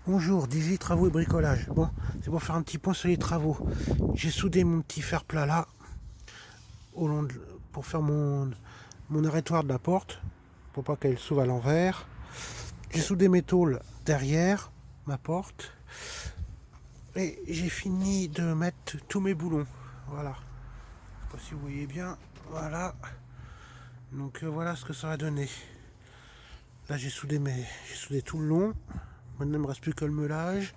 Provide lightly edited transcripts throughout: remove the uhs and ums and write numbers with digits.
Bonjour, Digi Travaux et Bricolage. Bon, c'est pour faire un petit point sur les travaux. J'ai soudé mon petit fer plat là, pour faire mon arrêtoir de la porte, pour pas qu'elle s'ouvre à l'envers. J'ai soudé mes tôles derrière ma porte. Et j'ai fini de mettre tous mes boulons. Voilà. Je sais pas si vous voyez bien. Voilà. Donc voilà ce que ça va donner. Là j'ai soudé tout le long. Maintenant il me reste plus que le meulage.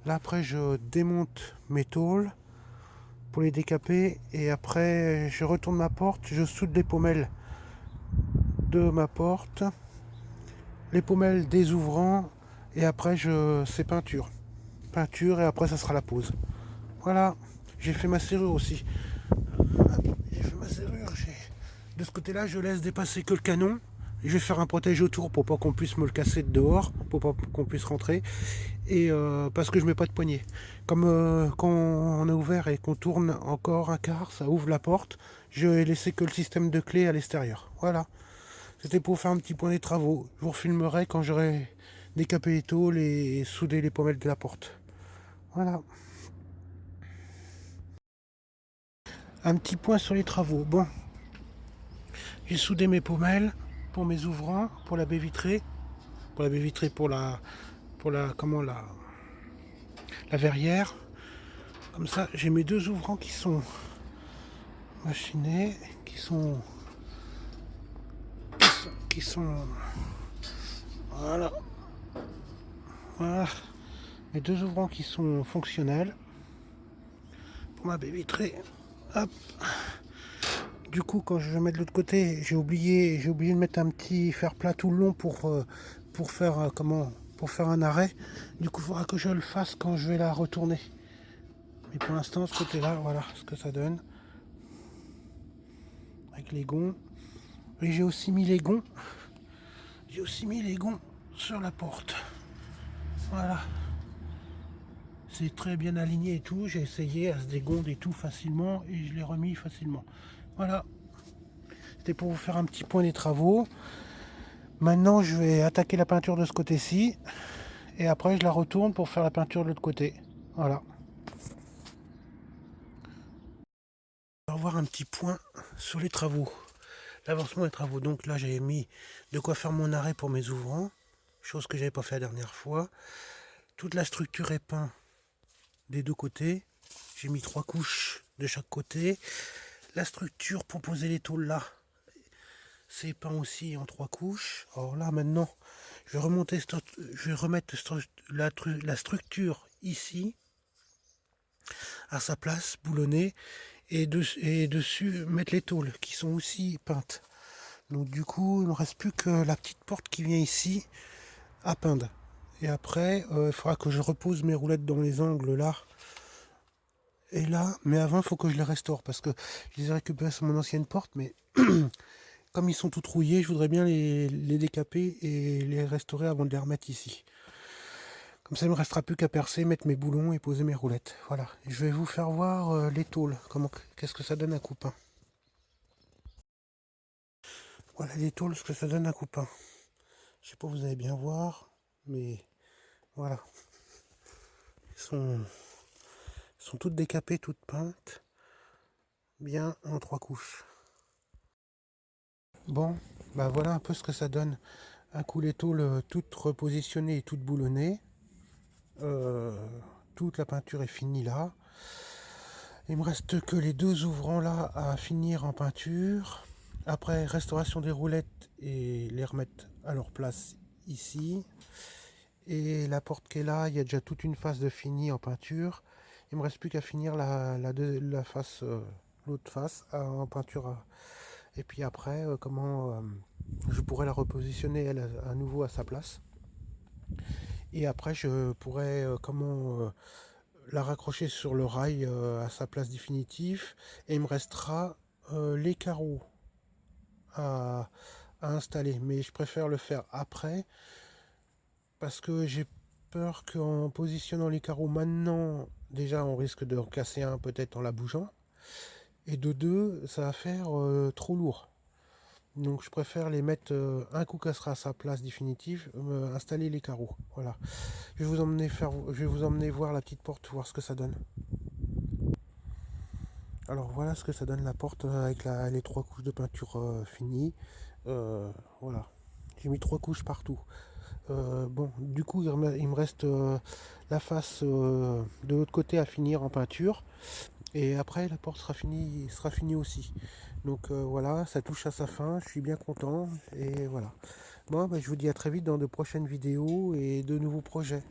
Là après je démonte mes tôles pour les décaper et après je retourne ma porte, je soude les pommelles de ma porte, les pommelles des ouvrants et après c'est peinture et après ça sera la pose. Voilà, j'ai fait ma serrure aussi. J'ai fait ma serrure. De ce côté là je laisse dépasser que le canon. Je vais faire un protège autour pour pas qu'on puisse me le casser de dehors, pour pas qu'on puisse rentrer. Et parce que je mets pas de poignée. Comme quand on a ouvert et qu'on tourne encore un quart, ça ouvre la porte. Je vais laisser que le système de clé à l'extérieur. Voilà. C'était pour faire un petit point des travaux. Je vous refilmerai quand j'aurai décapé les tôles et soudé les pommelles de la porte. Voilà. Un petit point sur les travaux. Bon, j'ai soudé mes pommelles pour mes ouvrants, pour la baie vitrée, la verrière. Comme ça, j'ai mes deux ouvrants qui sont machinés, qui sont voilà, voilà, mes deux ouvrants qui sont fonctionnels pour ma baie vitrée. Hop. Du coup, quand je vais mettre de l'autre côté, j'ai oublié de mettre un petit fer plat tout le long pour faire pour faire un arrêt. Du coup, il faudra que je le fasse quand je vais la retourner. Mais pour l'instant, ce côté-là, voilà ce que ça donne avec les gonds. Et j'ai aussi mis les gonds. J'ai aussi mis les gonds sur la porte. Voilà. C'est très bien aligné et tout. J'ai essayé à se dégonde et tout facilement et je l'ai remis facilement. Voilà. C'était pour vous faire un petit point des travaux. Maintenant, je vais attaquer la peinture de ce côté-ci. Et après, je la retourne pour faire la peinture de l'autre côté. Voilà. On va voir un petit point sur les travaux. L'avancement des travaux. Donc là, j'avais mis de quoi faire mon arrêt pour mes ouvrants. Chose que j'avais pas fait la dernière fois. Toute la structure est peinte des deux côtés. J'ai mis 3 couches de chaque côté. La structure pour poser les tôles là, c'est peint aussi en 3 couches. Alors là maintenant, je vais remettre la structure ici à sa place, boulonnée, et dessus mettre les tôles qui sont aussi peintes. Donc du coup, il ne me reste plus que la petite porte qui vient ici à peindre. Et après, il faudra que je repose mes roulettes dans les angles là et là, mais avant il faut que je les restaure parce que je les ai récupérés sur mon ancienne porte, mais comme ils sont tout rouillés, je voudrais bien les décaper et les restaurer avant de les remettre ici. Comme ça il me restera plus qu'à percer, mettre mes boulons et poser mes roulettes. Voilà, je vais vous faire voir les tôles, qu'est-ce que ça donne un coupin. Voilà les tôles, ce que ça donne un coupin. Je sais pas, vous allez bien voir, mais voilà. Sont toutes décapées, toutes peintes, bien en 3 couches. Bon, bah voilà un peu ce que ça donne. Un coup les tôles toutes repositionnées et toutes boulonnées. Toute la peinture est finie là. Il me reste que les deux ouvrants là à finir en peinture. Après restauration des roulettes et les remettre à leur place ici. Et la porte qui est là, il y a déjà toute une face de fini en peinture. Il me reste plus qu'à finir la face, l'autre face en peinture. Et puis après, je pourrais la repositionner elle, à nouveau à sa place. Et après, je pourrais la raccrocher sur le rail à sa place définitive. Et il me restera les carreaux à, à installer. Mais je préfère le faire après parce que j'ai peur qu'en positionnant les carreaux maintenant, déjà on risque de en casser un peut-être en la bougeant. Et de deux, ça va faire trop lourd. Donc je préfère les mettre un coup qu'elle sera à sa place définitive, installer les carreaux. Voilà. Je vais vous emmener voir la petite porte, voir ce que ça donne. Alors voilà ce que ça donne la porte avec les 3 couches de peinture finies. Voilà. J'ai mis 3 couches partout. Bon, du coup il me reste la face de l'autre côté à finir en peinture. Et après la porte sera finie aussi. Donc voilà, ça touche à sa fin, je suis bien content. Et voilà. Bon, bah, je vous dis à très vite dans de prochaines vidéos et de nouveaux projets.